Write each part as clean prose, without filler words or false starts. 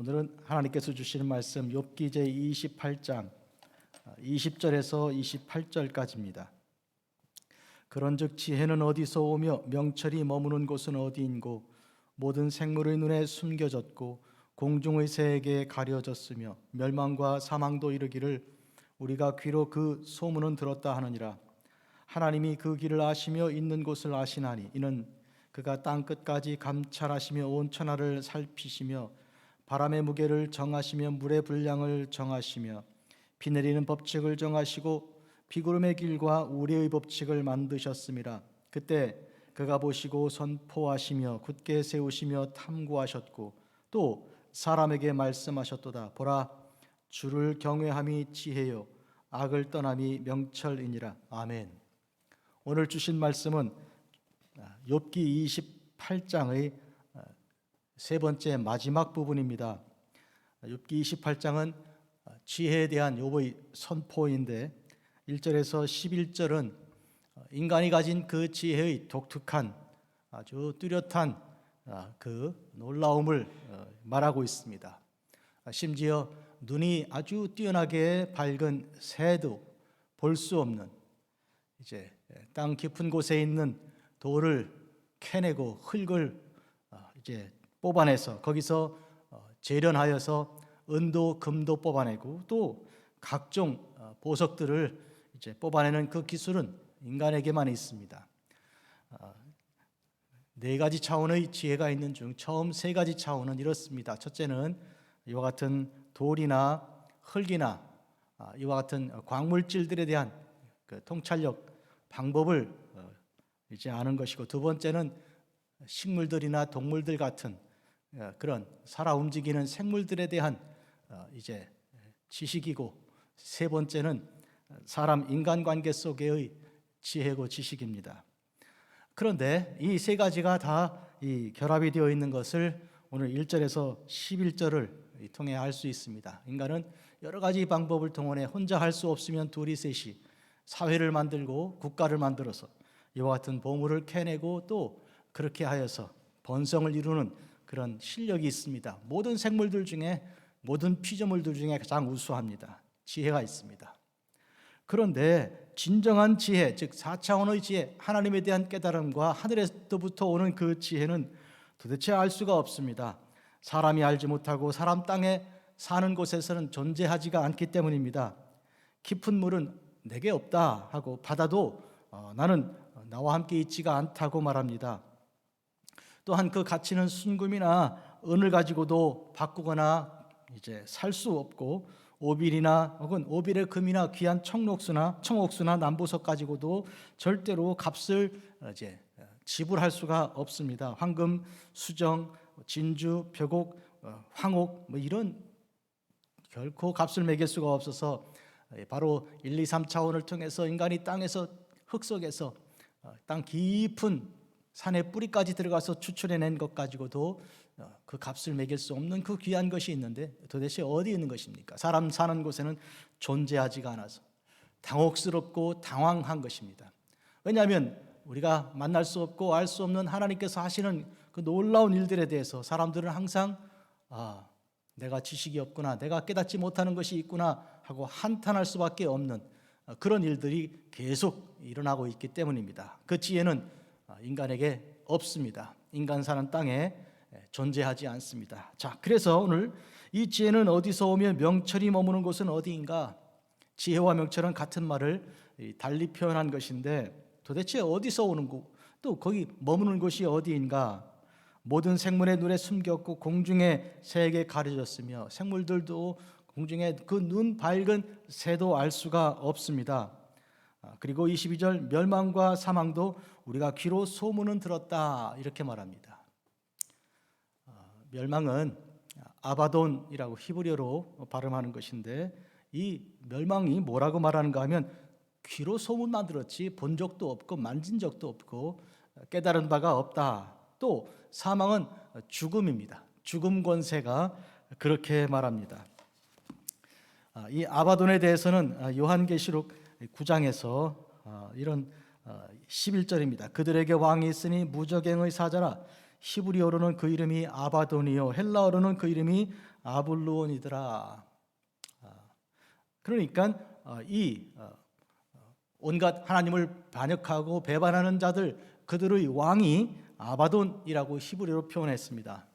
오늘은 하나님께서 주시는 말씀 욥기 제28장 20절에서 28절까지입니다. 그런즉 지혜는 어디서 오며 명철이 머무는 곳은 어디인고 모든 생물의 눈에 숨겨졌고 공중의 새에게 가려졌으며 멸망과 사망도 이르기를 우리가 귀로 그 소문은 들었다 하느니라. 하나님이 그 길을 아시며 있는 곳을 아시나니 이는 그가 땅 끝까지 감찰하시며 온 천하를 살피시며 바람의 무게를 정하시며 물의 분량을 정하시며 비 내리는 법칙을 정하시고 비구름의 길과 우레의 법칙을 만드셨음이라. 그때 그가 보시고 선포하시며 굳게 세우시며 탐구하셨고 또 사람에게 말씀하셨도다. 보라, 주를 경외함이 지혜요 악을 떠남이 명철이니라. 아멘. 오늘 주신 말씀은 욥기 28장의 세 번째 마지막 부분입니다. 욥기 28장은 지혜에 대한 욥의 선포인데 1절에서 11절은 인간이 가진 그 지혜의 독특한 아주 뚜렷한 그 놀라움을 말하고 있습니다. 심지어 눈이 아주 뛰어나게 밝은 새도 볼 수 없는 이제 땅 깊은 곳에 있는 돌을 캐내고 흙을 이제 뽑아내서 거기서 재련하여서 은도 금도 뽑아내고 또 각종 보석들을 이제 뽑아내는 그 기술은 인간에게만 있습니다. 네 가지 차원의 지혜가 있는 중 처음 세 가지 차원은 이렇습니다. 첫째는 이와 같은 돌이나 흙이나 이와 같은 광물질들에 대한 그 통찰력 방법을 이제 아는 것이고, 두 번째는 식물들이나 동물들 같은 그런 살아 움직이는 생물들에 대한 이제 지식이고, 세 번째는 사람 인간관계 속의 지혜고 지식입니다. 그런데 이 세 가지가 다 이 결합이 되어 있는 것을 오늘 1절에서 11절을 통해 알 수 있습니다. 인간은 여러 가지 방법을 동원해 혼자 할 수 없으면 둘이 셋이 사회를 만들고 국가를 만들어서 이와 같은 보물을 캐내고 또 그렇게 하여서 번성을 이루는 그런 실력이 있습니다. 모든 생물들 중에, 모든 피조물들 중에 가장 우수합니다. 지혜가 있습니다. 그런데 진정한 지혜, 즉 4차원의 지혜, 하나님에 대한 깨달음과 하늘에서부터 오는 그 지혜는 도대체 알 수가 없습니다. 사람이 알지 못하고 사람 땅에 사는 곳에서는 존재하지가 않기 때문입니다. 깊은 물은 내게 없다 하고 바다도 나는 나와 함께 있지가 않다고 말합니다. 또한 그 가치는 순금이나 은을 가지고도 바꾸거나 이제 살 수 없고, 오빌이나 혹은 오빌의 금이나 귀한 청옥수나 남보석 가지고도 절대로 값을 이제 지불할 수가 없습니다. 황금, 수정, 진주, 벽옥, 황옥 이런 결코 값을 매길 수가 없어서 바로 1, 2, 3차원을 통해서 인간이 땅에서 흙 속에서 땅 깊은 산의 뿌리까지 들어가서 추출해낸 것 가지고도 그 값을 매길 수 없는 그 귀한 것이 있는데 도대체 어디 있는 것입니까? 사람 사는 곳에는 존재하지가 않아서 당혹스럽고 당황한 것입니다. 왜냐하면 우리가 만날 수 없고 알 수 없는 하나님께서 하시는 그 놀라운 일들에 대해서 사람들은 항상 내가 지식이 없구나, 내가 깨닫지 못하는 것이 있구나 하고 한탄할 수밖에 없는 그런 일들이 계속 일어나고 있기 때문입니다. 그 지혜는 인간에게 없습니다. 인간 사는 땅에 존재하지 않습니다. 자, 그래서 오늘 이 지혜는 어디서 오며 명철이 머무는 곳은 어디인가? 지혜와 명철은 같은 말을 달리 표현한 것인데 도대체 어디서 오는 곳, 또 거기 머무는 곳이 어디인가? 모든 생물의 눈에 숨겼고 공중의 새에게 가려졌으며, 생물들도 공중에 그 눈 밝은 새도 알 수가 없습니다. 그리고 22절 멸망과 사망도 우리가 귀로 소문은 들었다 이렇게 말합니다. 멸망은 아바돈이라고 히브리어로 발음하는 것인데, 이 멸망이 뭐라고 말하는가 하면 귀로 소문만 들었지 본 적도 없고 만진 적도 없고 깨달은 바가 없다. 또 사망은 죽음입니다. 죽음 권세가 그렇게 말합니다. 이 아바돈에 대해서는 요한계시록 9장에서 이런 11절입니다. 그들에게 왕이 있으니 무저갱의 사자라 히브리어로는 그 이름이 아바돈이요 헬라어로는 그 이름이 아블루온이더라. 그러니까 이 온갖 하나님을 반역하고 배반하는 자들, 그들의 왕이 아바돈이라고 히브리어로 표현했습니다.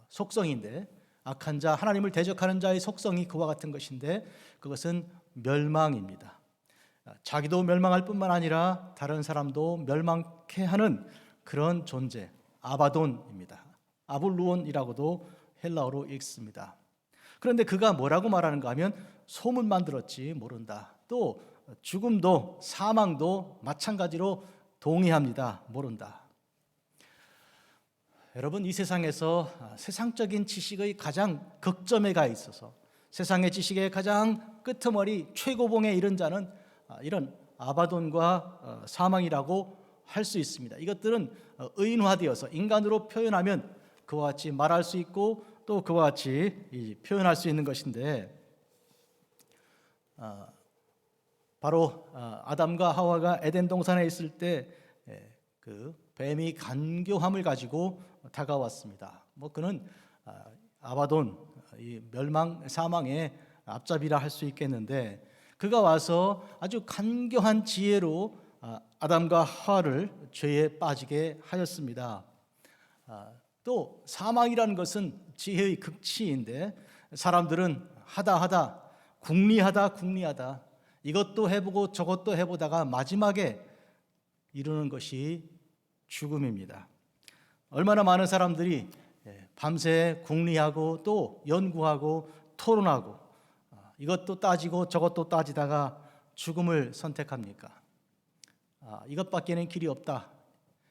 속성인데, 악한 자, 하나님을 대적하는 자의 속성이 그와 같은 것인데, 그것은 멸망입니다. 자기도 멸망할 뿐만 아니라 다른 사람도 멸망케 하는 그런 존재, 아바돈입니다. 아블루온이라고도 헬라어로 읽습니다. 그런데 그가 뭐라고 말하는가 하면, 소문만 들었지 모른다. 또 죽음도 사망도 마찬가지로 동의합니다. 모른다. 여러분, 이 세상에서 세상적인 지식의 가장 극점에 가 있어서 세상의 지식의 가장 끄트머리 최고봉에 이른 자는 이런 아바돈과 사망이라고 할 수 있습니다. 이것들은 의인화되어서 인간으로 표현하면 그와 같이 말할 수 있고 또 그와 같이 표현할 수 있는 것인데, 바로 아담과 하와가 에덴 동산에 있을 때 그 뱀이 간교함을 가지고 다가왔습니다. 그는 아바돈, 이 멸망 사망의 앞잡이라 할 수 있겠는데, 그가 와서 아주 간교한 지혜로 아담과 하와를 죄에 빠지게 하였습니다. 또 사망이라는 것은 지혜의 극치인데, 사람들은 하다 궁리하다 이것도 해보고 저것도 해보다가 마지막에 이루는 것이 죽음입니다. 얼마나 많은 사람들이 밤새 궁리하고 또 연구하고 토론하고 이것도 따지고 저것도 따지다가 죽음을 선택합니까? 이것밖에는 길이 없다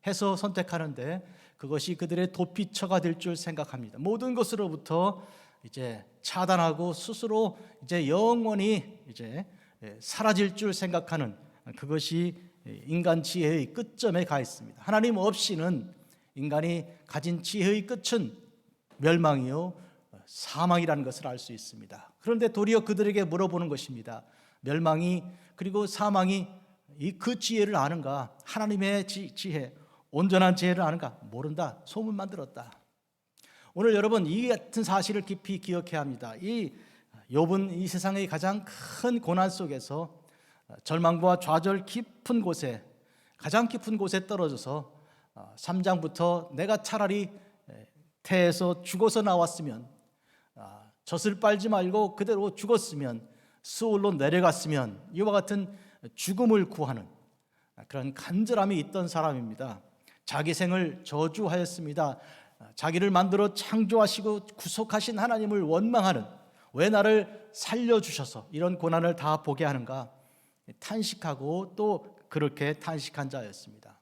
해서 선택하는데, 그것이 그들의 도피처가 될 줄 생각합니다. 모든 것으로부터 이제 차단하고 스스로 이제 영원히 이제 사라질 줄 생각하는, 그것이 인간 지혜의 끝점에 가 있습니다. 하나님 없이는 인간이 가진 지혜의 끝은 멸망이요 사망이라는 것을 알 수 있습니다. 그런데 도리어 그들에게 물어보는 것입니다. 멸망이 그리고 사망이 그 지혜를 아는가? 하나님의 지혜, 온전한 지혜를 아는가? 모른다. 소문만 들었다. 오늘 여러분, 이 같은 사실을 깊이 기억해야 합니다. 이 욥은 이 세상의 가장 큰 고난 속에서 절망과 좌절 깊은 곳에, 가장 깊은 곳에 떨어져서 3장부터 내가 차라리 태에서 죽어서 나왔으면, 젖을 빨지 말고 그대로 죽었으면, 스올로 내려갔으면, 이와 같은 죽음을 구하는 그런 간절함이 있던 사람입니다. 자기 생을 저주하였습니다. 자기를 만들어 창조하시고 구속하신 하나님을 원망하는, 왜 나를 살려주셔서 이런 고난을 다 보게 하는가 탄식하고 또 그렇게 탄식한 자였습니다.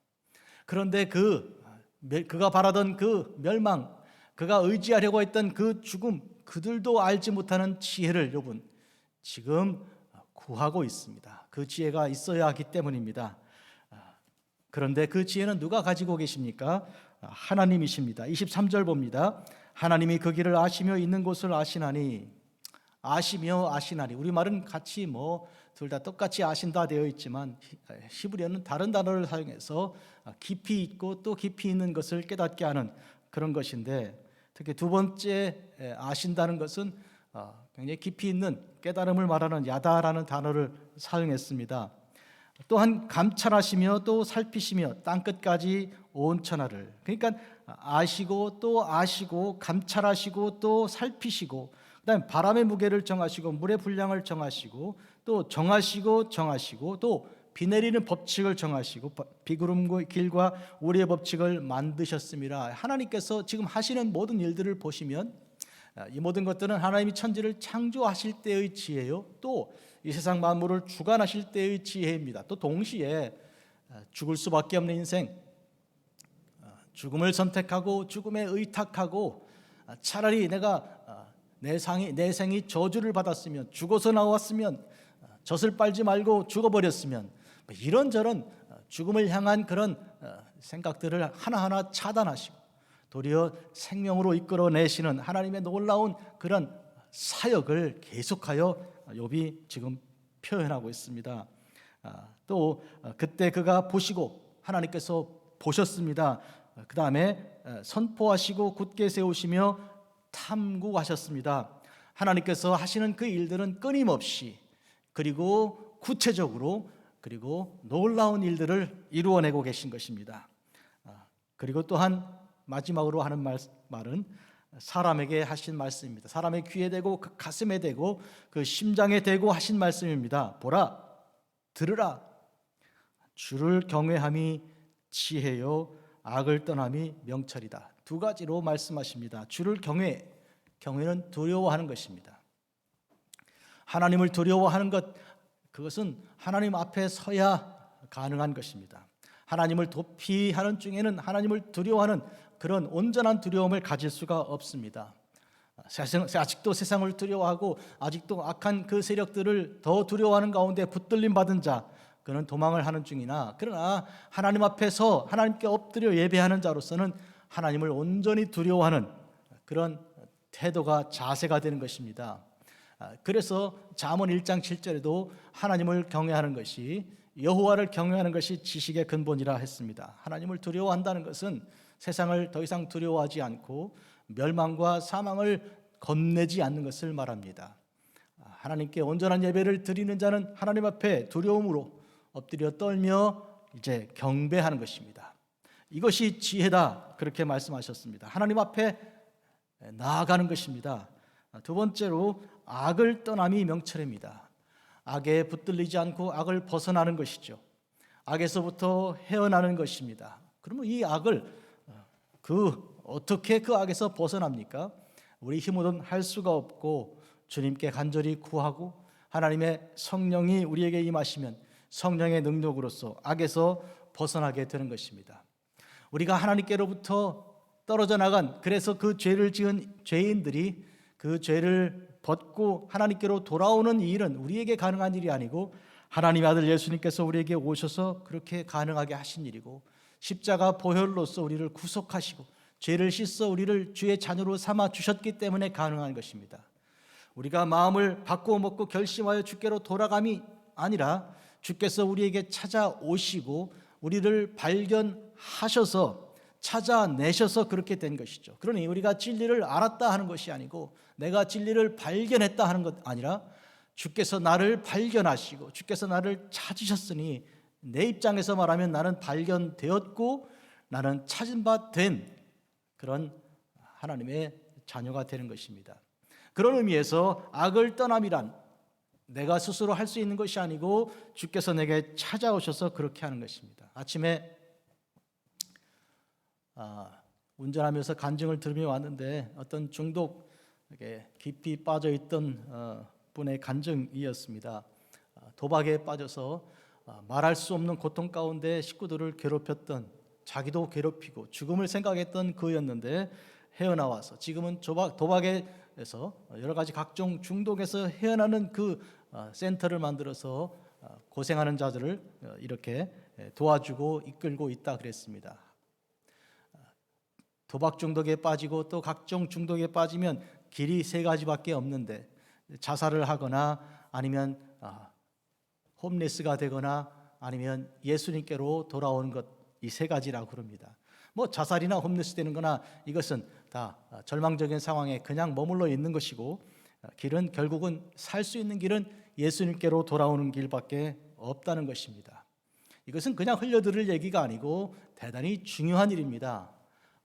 그런데 그가 바라던 그 멸망, 그가 의지하려고 했던 그 죽음, 그들도 알지 못하는 지혜를 욥은 지금 구하고 있습니다. 그 지혜가 있어야 하기 때문입니다. 그런데 그 지혜는 누가 가지고 계십니까? 하나님이십니다. 23절 봅니다. 하나님이 그 길을 아시며 있는 곳을 아시나니, 아시며 아시나니, 우리말은 같이 둘 다 똑같이 아신다 되어 있지만 히브리어는 다른 단어를 사용해서 깊이 있고 또 깊이 있는 것을 깨닫게 하는 그런 것인데, 특히 두 번째 아신다는 것은 굉장히 깊이 있는 깨달음을 말하는 야다라는 단어를 사용했습니다. 또한 감찰하시며 또 살피시며 땅끝까지 온 천하를, 그러니까 아시고 또 아시고 감찰하시고 또 살피시고, 그다음에 바람의 무게를 정하시고 물의 분량을 정하시고 또 정하시고 또 비 내리는 법칙을 정하시고 비구름과 길과 우리의 법칙을 만드셨습니다. 하나님께서 지금 하시는 모든 일들을 보시면 이 모든 것들은 하나님이 천지를 창조하실 때의 지혜요, 또 이 세상 만물을 주관하실 때의 지혜입니다. 또 동시에 죽을 수밖에 없는 인생, 죽음을 선택하고 죽음에 의탁하고, 차라리 내가 내 생이 저주를 받았으면, 죽어서 나왔으면, 젖을 빨지 말고 죽어버렸으면, 이런저런 죽음을 향한 그런 생각들을 하나하나 차단하시고 도리어 생명으로 이끌어내시는 하나님의 놀라운 그런 사역을 계속하여 욥이 지금 표현하고 있습니다. 또 그때 그가 보시고, 하나님께서 보셨습니다. 그 다음에 선포하시고 굳게 세우시며 탐구하셨습니다. 하나님께서 하시는 그 일들은 끊임없이 그리고 구체적으로 그리고 놀라운 일들을 이루어내고 계신 것입니다. 그리고 또한 마지막으로 하는 말은 사람에게 하신 말씀입니다. 사람의 귀에 대고 그 가슴에 대고 그 심장에 대고 하신 말씀입니다. 보라, 들으라. 주를 경외함이 지혜요 악을 떠남이 명철이다. 두 가지로 말씀하십니다. 주를 경외는 두려워하는 것입니다. 하나님을 두려워하는 것, 그것은 하나님 앞에 서야 가능한 것입니다. 하나님을 도피하는 중에는 하나님을 두려워하는 그런 온전한 두려움을 가질 수가 없습니다. 아직도 세상을 두려워하고 아직도 악한 그 세력들을 더 두려워하는 가운데 붙들림 받은 자, 그는 도망을 하는 중이나, 그러나 하나님 앞에서 하나님께 엎드려 예배하는 자로서는 하나님을 온전히 두려워하는 그런 태도가 자세가 되는 것입니다. 그래서 잠언 1장 7절에도 하나님을 경외하는 것이, 여호와를 경외하는 것이 지식의 근본이라 했습니다. 하나님을 두려워한다는 것은 세상을 더 이상 두려워하지 않고 멸망과 사망을 겁내지 않는 것을 말합니다. 하나님께 온전한 예배를 드리는 자는 하나님 앞에 두려움으로 엎드려 떨며 이제 경배하는 것입니다. 이것이 지혜다, 그렇게 말씀하셨습니다. 하나님 앞에 나아가는 것입니다. 두 번째로 악을 떠남이 명철입니다. 악에 붙들리지 않고 악을 벗어나는 것이죠. 악에서부터 헤어나는 것입니다. 그러면 이 악을 어떻게 그 악에서 벗어납니까? 우리 힘으로는 할 수가 없고 주님께 간절히 구하고 하나님의 성령이 우리에게 임하시면 성령의 능력으로서 악에서 벗어나게 되는 것입니다. 우리가 하나님께로부터 떨어져 나간, 그래서 그 죄를 지은 죄인들이 그 죄를 벗고 하나님께로 돌아오는 이 일은 우리에게 가능한 일이 아니고 하나님의 아들 예수님께서 우리에게 오셔서 그렇게 가능하게 하신 일이고, 십자가 보혈로서 우리를 구속하시고 죄를 씻어 우리를 주의 자녀로 삼아 주셨기 때문에 가능한 것입니다. 우리가 마음을 바꾸어 먹고 결심하여 주께로 돌아감이 아니라 주께서 우리에게 찾아오시고 우리를 발견하셔서 찾아내셔서 그렇게 된 것이죠. 그러니 우리가 진리를 알았다 하는 것이 아니고 내가 진리를 발견했다 하는 것 아니라 주께서 나를 발견하시고 주께서 나를 찾으셨으니 내 입장에서 말하면 나는 발견되었고 나는 찾은 바 된 그런 하나님의 자녀가 되는 것입니다. 그런 의미에서 악을 떠남이란 내가 스스로 할 수 있는 것이 아니고 주께서 내게 찾아오셔서 그렇게 하는 것입니다. 아침에 운전하면서 간증을 들으며 왔는데 어떤 중독에 깊이 빠져있던 분의 간증이었습니다. 도박에 빠져서 말할 수 없는 고통 가운데 식구들을 괴롭혔던, 자기도 괴롭히고 죽음을 생각했던 그였는데 헤어나와서 지금은 도박에서 여러 가지 각종 중독에서 헤어나는 그 센터를 만들어서 고생하는 자들을 이렇게 도와주고 이끌고 있다 그랬습니다. 도박 중독에 빠지고 또 각종 중독에 빠지면 길이 세 가지밖에 없는데 자살을 하거나 아니면 홈리스가 되거나 아니면 예수님께로 돌아오는 것, 이 세 가지라고 그럽니다. 뭐 자살이나 홈리스 되는 거나 이것은 다 절망적인 상황에 그냥 머물러 있는 것이고, 길은 결국은 살 수 있는 길은 예수님께로 돌아오는 길밖에 없다는 것입니다. 이것은 그냥 흘려들을 얘기가 아니고 대단히 중요한 일입니다.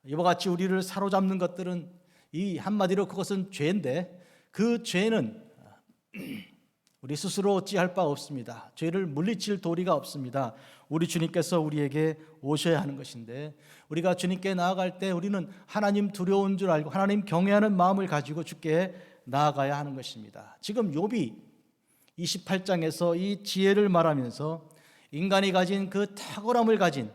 이와 같이 우리를 사로잡는 것들은 이 한마디로 그것은 죄인데, 그 죄는 우리 스스로 어찌할 바 없습니다. 죄를 물리칠 도리가 없습니다. 우리 주님께서 우리에게 오셔야 하는 것인데, 우리가 주님께 나아갈 때 우리는 하나님 두려운 줄 알고 하나님 경외하는 마음을 가지고 주께 나아가야 하는 것입니다. 지금 욥이 28장에서 이 지혜를 말하면서 인간이 가진 그 탁월함을 가진,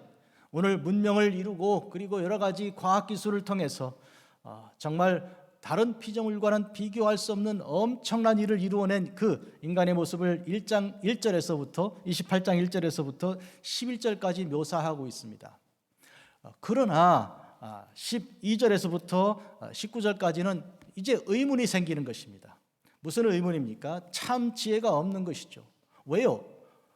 오늘 문명을 이루고 그리고 여러 가지 과학기술을 통해서 정말 다른 피조물과는 비교할 수 없는 엄청난 일을 이루어낸 그 인간의 모습을 1장 1절에서부터 28장 1절에서부터 11절까지 묘사하고 있습니다. 그러나 12절에서부터 19절까지는 이제 의문이 생기는 것입니다. 무슨 의문입니까? 참 지혜가 없는 것이죠. 왜요?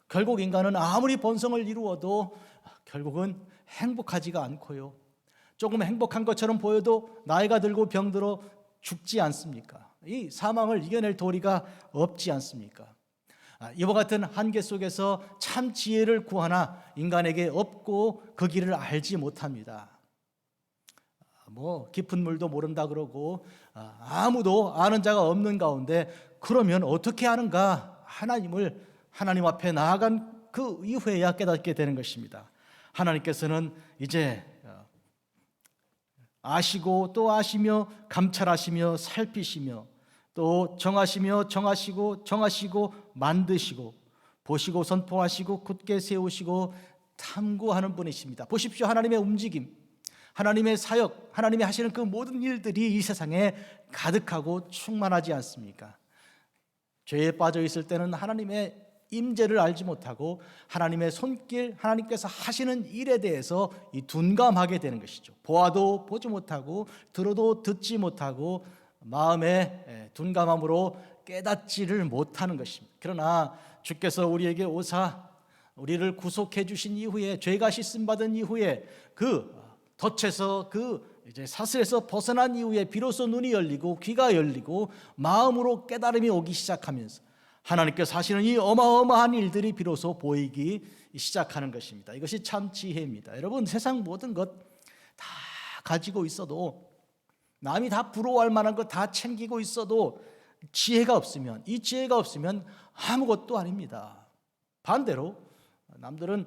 결국 인간은 아무리 번성을 이루어도 결국은 행복하지가 않고요. 조금 행복한 것처럼 보여도 나이가 들고 병들어 죽지 않습니까? 이 사망을 이겨낼 도리가 없지 않습니까? 이와 같은 한계 속에서 참 지혜를 구하나 인간에게 없고 그 길을 알지 못합니다. 깊은 물도 모른다 그러고 아무도 아는 자가 없는 가운데 그러면 어떻게 하는가? 하나님 앞에 나아간 그 이후에야 깨닫게 되는 것입니다. 하나님께서는 이제 아시고 또 아시며 감찰하시며 살피시며 또 정하시고 만드시고 보시고 선포하시고 굳게 세우시고 탐구하는 분이십니다. 보십시오. 하나님의 움직임, 하나님의 사역, 하나님이 하시는 그 모든 일들이 이 세상에 가득하고 충만하지 않습니까? 죄에 빠져 있을 때는 하나님의 임재를 알지 못하고 하나님의 손길, 하나님께서 하시는 일에 대해서 둔감하게 되는 것이죠. 보아도 보지 못하고 들어도 듣지 못하고 마음의 둔감함으로 깨닫지를 못하는 것입니다. 그러나 주께서 우리에게 오사 우리를 구속해 주신 이후에, 죄가 씻음 받은 이후에, 그 덫에서 이제 사슬에서 벗어난 이후에 비로소 눈이 열리고 귀가 열리고 마음으로 깨달음이 오기 시작하면서 하나님께서 하시는 이 어마어마한 일들이 비로소 보이기 시작하는 것입니다. 이것이 참 지혜입니다. 여러분, 세상 모든 것 다 가지고 있어도, 남이 다 부러워할 만한 것 다 챙기고 있어도 이 지혜가 없으면 아무것도 아닙니다. 반대로 남들은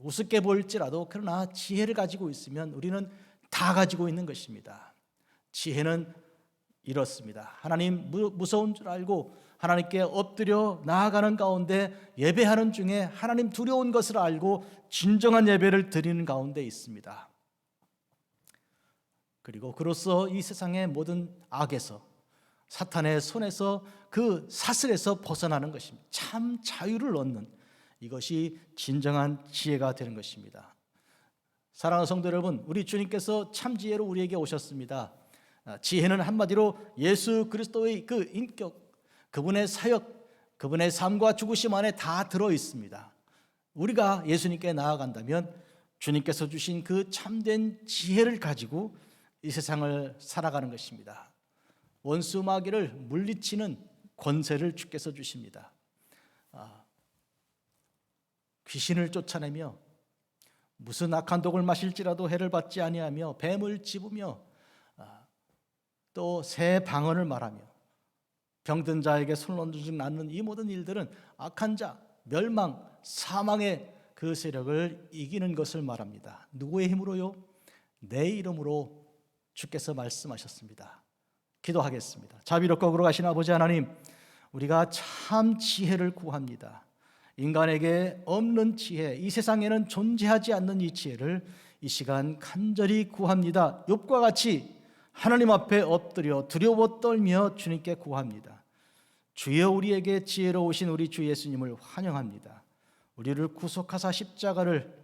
우습게 보일지라도 그러나 지혜를 가지고 있으면 우리는 다 가지고 있는 것입니다. 지혜는 이렇습니다. 하나님 무서운 줄 알고 하나님께 엎드려 나아가는 가운데, 예배하는 중에 하나님 두려운 것을 알고 진정한 예배를 드리는 가운데 있습니다. 그리고 그로써 이 세상의 모든 악에서, 사탄의 손에서, 그 사슬에서 벗어나는 것입니다. 참 자유를 얻는, 이것이 진정한 지혜가 되는 것입니다. 사랑하는 성도 여러분, 우리 주님께서 참 지혜로 우리에게 오셨습니다. 지혜는 한마디로 예수 그리스도의 그 인격, 그분의 사역, 그분의 삶과 죽으심 안에 다 들어 있습니다. 우리가 예수님께 나아간다면 주님께서 주신 그 참된 지혜를 가지고 이 세상을 살아가는 것입니다. 원수 마귀를 물리치는 권세를 주께서 주십니다. 귀신을 쫓아내며 무슨 악한 독을 마실지라도 해를 받지 아니하며 뱀을 집으며 또 새 방언을 말하며 병든 자에게 손을 얹지 않는 이 모든 일들은 악한 자, 멸망, 사망의 그 세력을 이기는 것을 말합니다. 누구의 힘으로요? 내 이름으로 주께서 말씀하셨습니다. 기도하겠습니다. 자비롭고 거룩하신 아버지 하나님, 우리가 참 지혜를 구합니다. 인간에게 없는 지혜, 이 세상에는 존재하지 않는 이 지혜를 이 시간 간절히 구합니다. 욥과 같이 하나님 앞에 엎드려 두려워 떨며 주님께 구합니다. 주여, 우리에게 지혜로우신 우리 주 예수님을 환영합니다. 우리를 구속하사 십자가를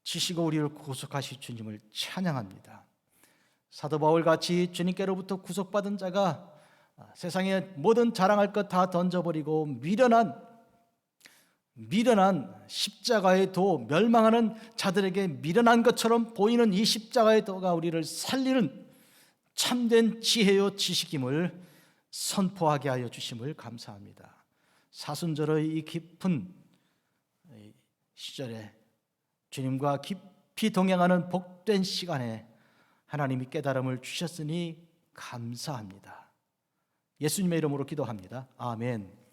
지시고 우리를 구속하신 주님을 찬양합니다. 사도 바울같이 주님께로부터 구속받은 자가 세상에 모든 자랑할 것 다 던져버리고 미련한 십자가의 도, 멸망하는 자들에게 미련한 것처럼 보이는 이 십자가의 도가 우리를 살리는 참된 지혜요 지식임을 선포하게 하여 주심을 감사합니다. 사순절의 이 깊은 시절에 주님과 깊이 동행하는 복된 시간에 하나님이 깨달음을 주셨으니 감사합니다. 예수님의 이름으로 기도합니다. 아멘.